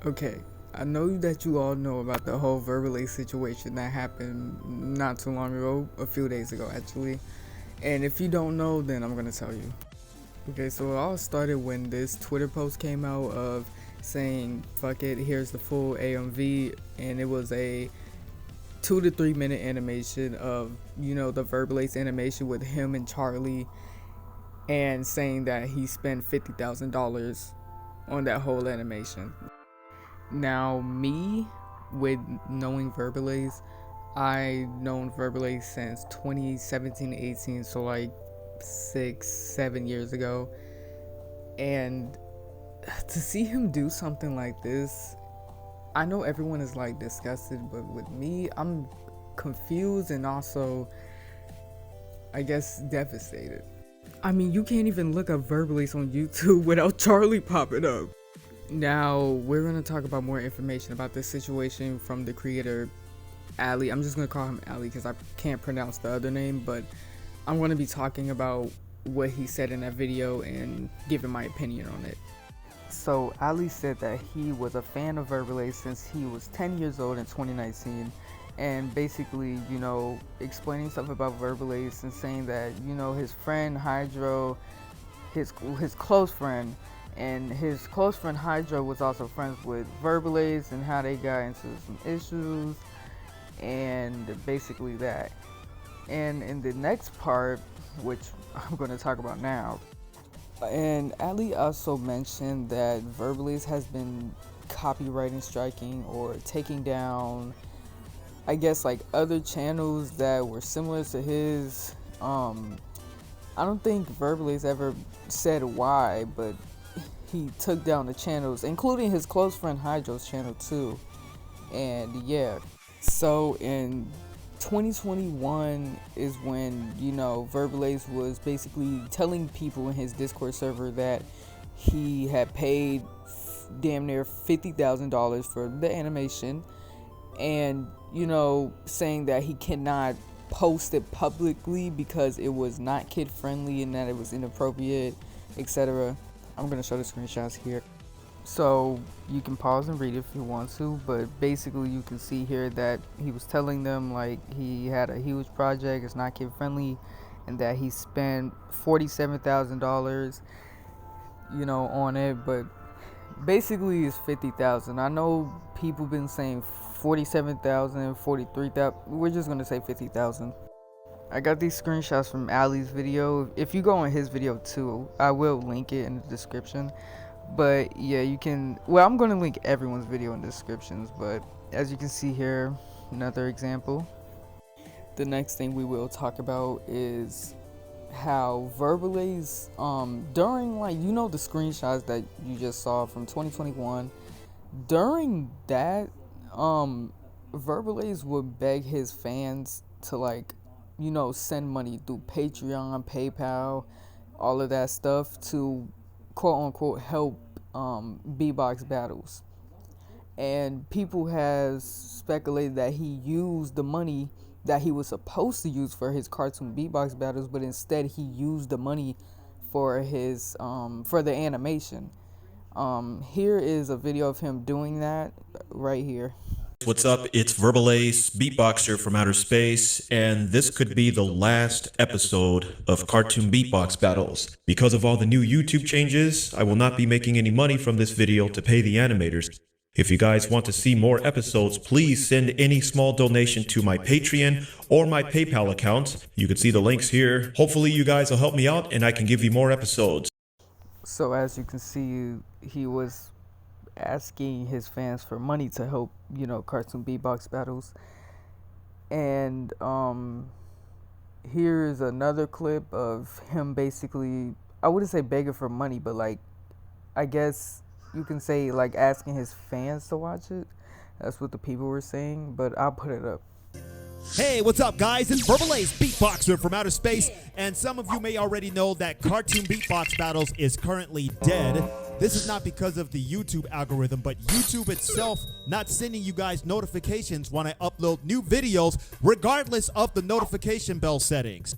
Okay, I know that you all know about the whole Verbalase situation that happened not too long ago, a few days ago actually. And if you don't know, then I'm gonna tell you. Okay, so it all started when this Twitter post came out of saying, fuck it, here's the full AMV, and it was a 2 to 3 minute animation of, the Verbalase animation with him and Charlie, and saying that he spent $50,000 on that whole animation. Now, me, with knowing Verbalase, I known Verbalase since 2017-18, so like 6-7 years ago. And to see him do something like this, I know everyone is like disgusted, but with me, I'm confused and also, I guess, devastated. I mean, you can't even look up Verbalase on YouTube without Charlie popping up. Now, we're going to talk about more information about this situation from the creator, Ali. I'm just going to call him Ali because I can't pronounce the other name, but I'm going to be talking about what he said in that video and giving my opinion on it. So, Ali said that he was a fan of Verbalase since he was 10 years old in 2019, and basically, explaining stuff about Verbalase and saying that, his friend Hydro, his close friend, and his close friend Hydro was also friends with Verbalase and how they got into some issues, and basically that. And in the next part, which I'm going to talk about now, and Ali also mentioned that Verbalase has been copywriting striking or taking down, I guess, like other channels that were similar to his. I don't think Verbalase ever said why, but he took down the channels, including his close friend Hydro's channel too. And yeah, so in 2021 is when, Verbalase was basically telling people in his Discord server that he had paid damn near $50,000 for the animation, and, saying that he cannot post it publicly because it was not kid friendly and that it was inappropriate, etc. I'm going to show the screenshots here. So you can pause and read if you want to, but basically you can see here that he was telling them like he had a huge project, it's not kid friendly, and that he spent $47,000, on it, but basically it's $50,000. I know people been saying 47,000, 43,000. We're just gonna say 50,000. I got these screenshots from Ali's video. If you go on his video too, I will link it in the description. But yeah, you can. Well, I'm gonna link everyone's video in the descriptions. But as you can see here, another example. The next thing we will talk about is how Verbalase, during the screenshots that you just saw from 2021, during that, Verbalase would beg his fans to send money through Patreon, PayPal, all of that stuff to quote unquote help beatbox battles. And people has speculated that he used the money that he was supposed to use for his cartoon beatbox battles, but instead he used the money for his for the animation. Here is a video of him doing that right here. What's up? It's Verbalase, beatboxer from outer space, and this could be the last episode of Cartoon Beatbox Battles. Because of all the new YouTube changes, I will not be making any money from this video to pay the animators. If you guys want to see more episodes, please send any small donation to my Patreon or my PayPal account. You can see the links here. Hopefully you guys will help me out and I can give you more episodes. So as you can see, he was asking his fans for money to help, cartoon beatbox battles. And here's another clip of him basically, I wouldn't say begging for money, but I guess you can say asking his fans to watch it. That's what the people were saying, but I'll put it up. Hey, what's up, guys? It's Verbalase, beatboxer from outer space, and some of you may already know that Cartoon Beatbox Battles is currently dead. This is not because of the YouTube algorithm, but YouTube itself not sending you guys notifications when I upload new videos, regardless of the notification bell settings.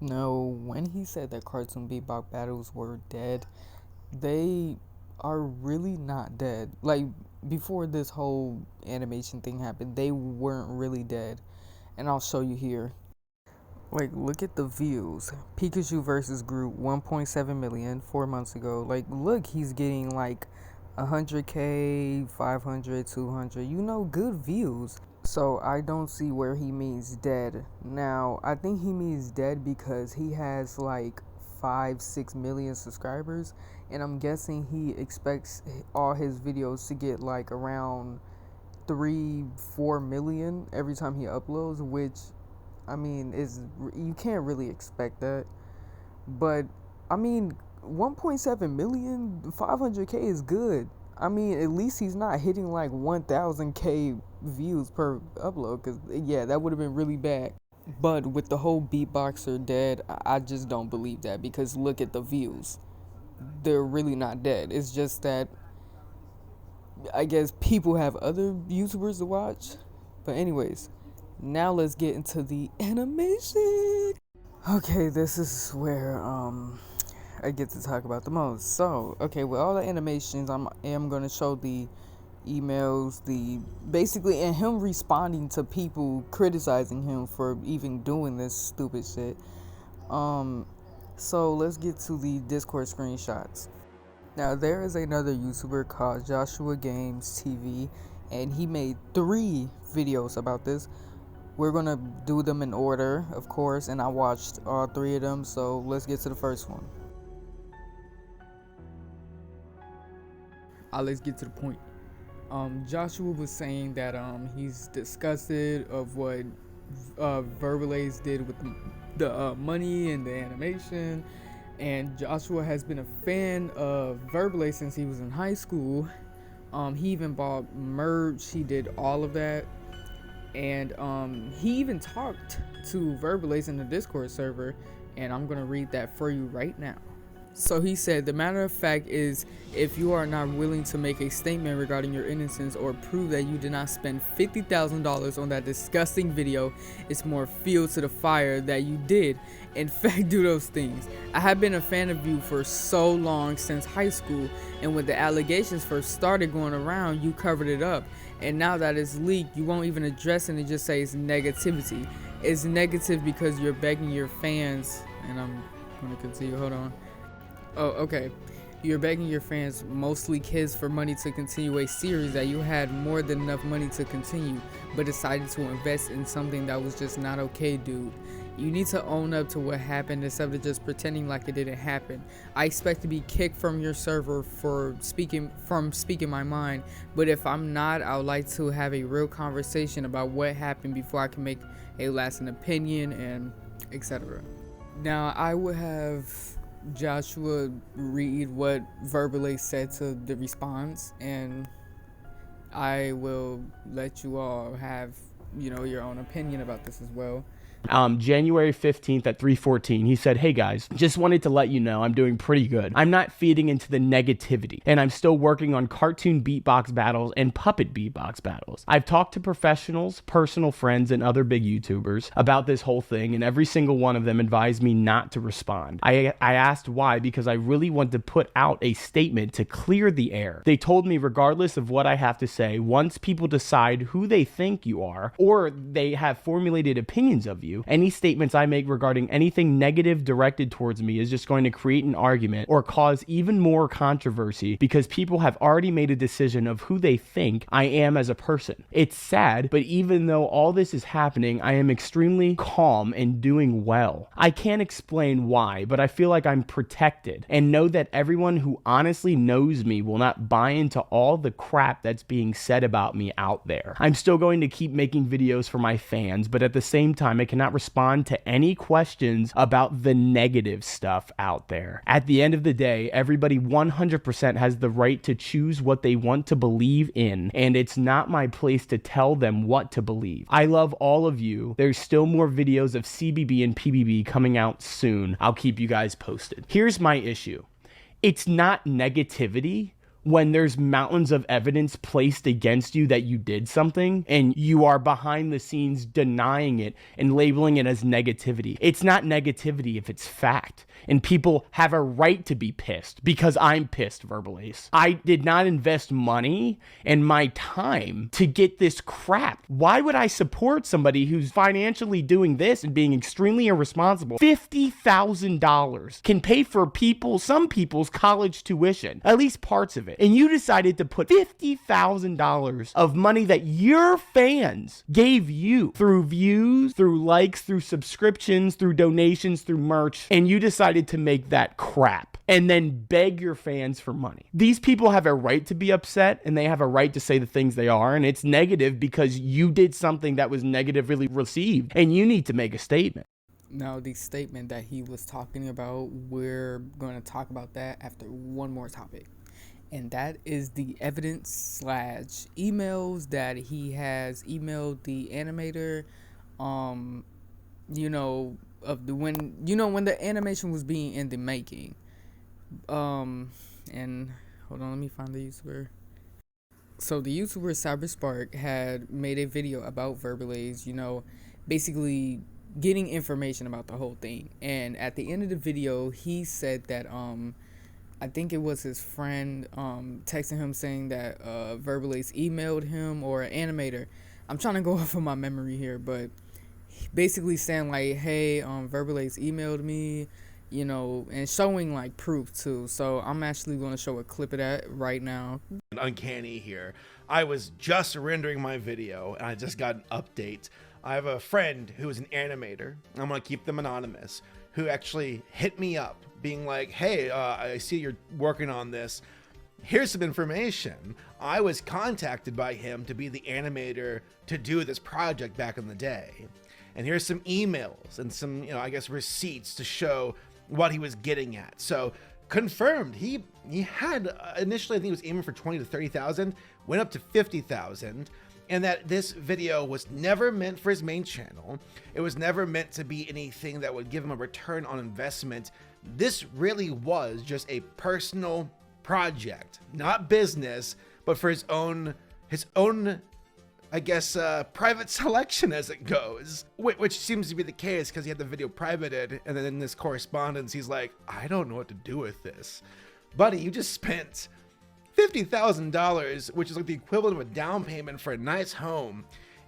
No, when he said that Cartoon Beatbox Battles were dead, they are really not dead. Like, before this whole animation thing happened, they weren't really dead. And I'll show you here. Like, look at the views. Pikachu versus Groot, 1.7 million 4 months ago. Like, look, he's getting like 100K, 500, 200, good views. So I don't see where he means dead. Now, I think he means dead because he has like 5-6 million subscribers, and I'm guessing he expects all his videos to get like around 3-4 million every time he uploads, which I mean is, you can't really expect that. But I mean, 1.7 million, 500K is good. I mean, at least he's not hitting like 1000K views per upload, because yeah, that would have been really bad. But with the whole beatboxer dead, I just don't believe that, because look at the views. They're really not dead. It's just that I guess people have other YouTubers to watch. But anyways, now let's get into the animation. Okay, this is where I get to talk about the most. So, okay, with all the animations, I am going to show the emails, basically, and him responding to people criticizing him for even doing this stupid shit. So let's get to the Discord screenshots. Now, there is another YouTuber called Joshua Games TV, and he made 3 videos about this. We're gonna do them in order, of course, and I watched all 3 of them, so let's get to the first one. Let's get to the point. Joshua was saying that he's disgusted of what Verbalase did with the money and the animation, and Joshua has been a fan of Verbalase since he was in high school. He even bought merch, he did all of that, and he even talked to Verbalase in the Discord server, and I'm gonna read that for you right now. So he said, the matter of fact is, if you are not willing to make a statement regarding your innocence or prove that you did not spend $50,000 on that disgusting video, it's more fuel to the fire that you did, in fact, do those things. I have been a fan of you for so long, since high school, and when the allegations first started going around, you covered it up. And now that it's leaked, you won't even address it and just say it's negativity. It's negative because you're begging your fans, and I'm going to continue, hold on. Oh, okay. You're begging your fans, mostly kids, for money to continue a series that you had more than enough money to continue, but decided to invest in something that was just not okay, dude. You need to own up to what happened instead of just pretending like it didn't happen. I expect to be kicked from your server for speaking my mind, but if I'm not, I would like to have a real conversation about what happened before I can make a lasting opinion, and etc. Now, I would have Joshua read what Verbalase said to the response, and I will let you all have, your own opinion about this as well. January 15th at 3:14, he said, "Hey guys, just wanted to let you know I'm doing pretty good. I'm not feeding into the negativity, and I'm still working on cartoon beatbox battles and puppet beatbox battles. I've talked to professionals, personal friends, and other big YouTubers about this whole thing, and every single one of them advised me not to respond. I asked why, because I really want to put out a statement to clear the air. They told me regardless of what I have to say, once people decide who they think you are, or they have formulated opinions of you, any statements I make regarding anything negative directed towards me is just going to create an argument or cause even more controversy, because people have already made a decision of who they think I am as a person. It's sad, but even though all this is happening, I am extremely calm and doing well. I can't explain why, but I feel like I'm protected, and know that everyone who honestly knows me will not buy into all the crap that's being said about me out there. I'm still going to keep making videos for my fans, but at the same time, I cannot respond to any questions about the negative stuff out there. At the end of the day, everybody 100% has the right to choose what they want to believe in, and it's not my place to tell them what to believe. I love all of you. There's still more videos of CBB and PBB coming out soon. I'll keep you guys posted. Here's my issue. It's not negativity. when there's mountains of evidence placed against you that you did something and you are behind the scenes denying it and labeling it as negativity. It's not negativity if it's fact. And people have a right to be pissed because I'm pissed, Verbalase. I did not invest money and my time to get this crap. Why would I support somebody who's financially doing this and being extremely irresponsible? $50,000 can pay for some people's college tuition, at least parts of it. And you decided to put $50,000 of money that your fans gave you through views, through likes, through subscriptions, through donations, through merch, and you decided to make that crap and then beg your fans for money. These people have a right to be upset and they have a right to say the things they are, and it's negative because you did something that was negatively received and you need to make a statement. Now, the statement that he was talking about, we're going to talk about that after one more topic. And that is the evidence / emails that he has emailed the animator, when the animation was being in the making. And hold on, let me find the YouTuber. So the YouTuber CyberSpark had made a video about Verbalase, basically getting information about the whole thing. And at the end of the video, he said that I think it was his friend texting him saying that Verbalase emailed him, or an animator. I'm trying to go off of my memory here, but basically saying like, hey, Verbalase emailed me, and showing like proof too. So I'm actually going to show a clip of that right now. Uncanny here. I was just rendering my video and I just got an update. I have a friend who is an animator. I'm going to keep them anonymous, who actually hit me up being like, hey, I see you're working on this. Here's some information. I was contacted by him to be the animator to do this project back in the day. And here's some emails and some, receipts to show what he was getting at. So confirmed, he had initially, I think he was aiming for 20 to 30,000, went up to 50,000. And that this video was never meant for his main channel. It was never meant to be anything that would give him a return on investment. This really was just a personal project, not business, but for his own, private selection as it goes, which seems to be the case because he had the video privated. And then in this correspondence, he's like, I don't know what to do with this. Buddy, you just spent $50,000, which is like the equivalent of a down payment for a nice home,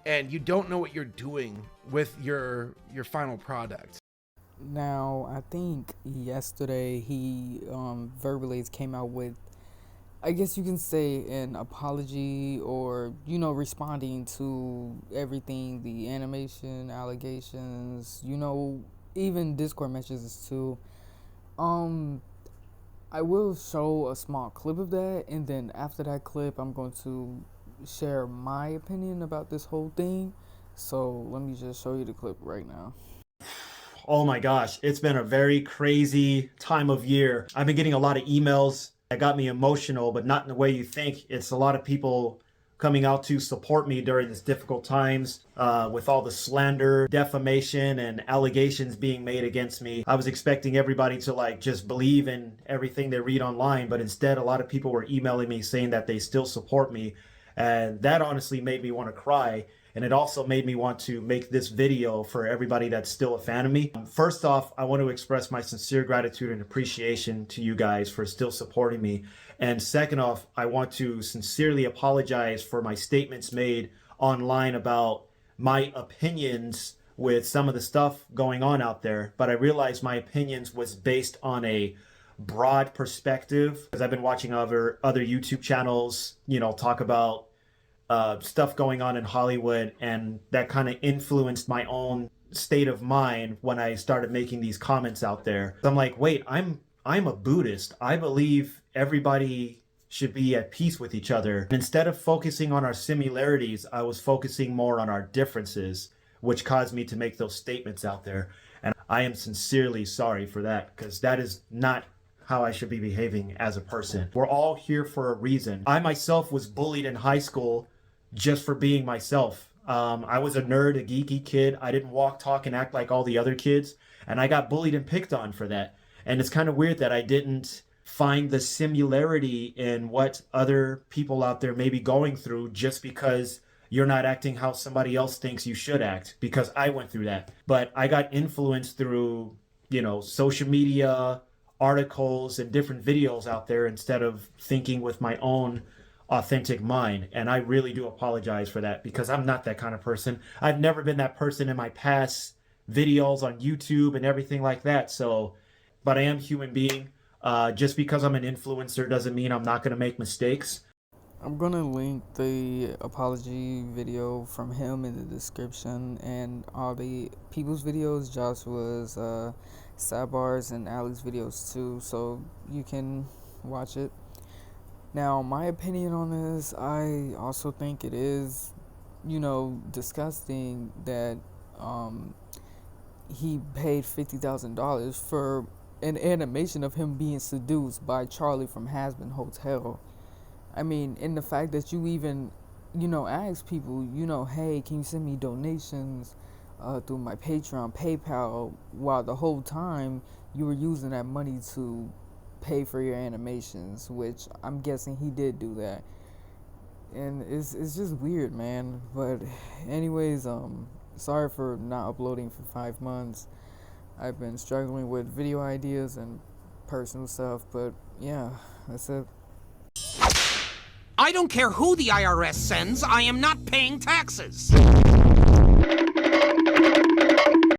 and you don't know what you're doing with your final product. Now, I think yesterday Verbalase came out with, I guess you can say, an apology, or responding to everything, the animation allegations, even Discord messages too. I will show a small clip of that, and then after that clip, I'm going to share my opinion about this whole thing. So let me just show you the clip right now. Oh my gosh, it's been a very crazy time of year. I've been getting a lot of emails that got me emotional, but not in the way you think. It's a lot of people coming out to support me during these difficult times with all the slander, defamation, and allegations being made against me. I was expecting everybody to just believe in everything they read online, but instead a lot of people were emailing me saying that they still support me. And that honestly made me want to cry. And it also made me want to make this video for everybody that's still a fan of me. First off, I want to express my sincere gratitude and appreciation to you guys for still supporting me. And second off, I want to sincerely apologize for my statements made online about my opinions with some of the stuff going on out there. But I realized my opinions was based on a broad perspective, because I've been watching other YouTube channels, talk about stuff going on in Hollywood, and that kind of influenced my own state of mind when I started making these comments out there. I'm like, wait, I'm a Buddhist. I believe everybody should be at peace with each other. And instead of focusing on our similarities, I was focusing more on our differences, which caused me to make those statements out there. And I am sincerely sorry for that, because that is not how I should be behaving as a person. We're all here for a reason. I myself was bullied in high school just for being myself. I was a nerd, a geeky kid. I didn't walk, talk, and act like all the other kids. And I got bullied and picked on for that. And it's kind of weird that I didn't find the similarity in what other people out there may be going through just because you're not acting how somebody else thinks you should act, because I went through that. But I got influenced through, social media, articles, and different videos out there instead of thinking with my own authentic mind. And I really do apologize for that, because I'm not that kind of person. I've never been that person in my past videos on YouTube and everything like that. So, but I am a human being. Just because I'm an influencer doesn't mean I'm not going to make mistakes. I'm gonna link the apology video from him in the description, and all the people's videos, Joshua's, Sabar's, and Ali's videos too, so you can watch it. Now, my opinion on this, I also think it is, disgusting that he paid $50,000 for an animation of him being seduced by Charlie from Hasbin Hotel. I mean, in the fact that you even, ask people, hey, can you send me donations through my Patreon, PayPal, while the whole time you were using that money to pay for your animations, which I'm guessing he did do that. And it's just weird, man. But anyways, sorry for not uploading for 5 months. I've been struggling with video ideas and personal stuff, but yeah, that's it. I don't care who the IRS sends, I am not paying taxes.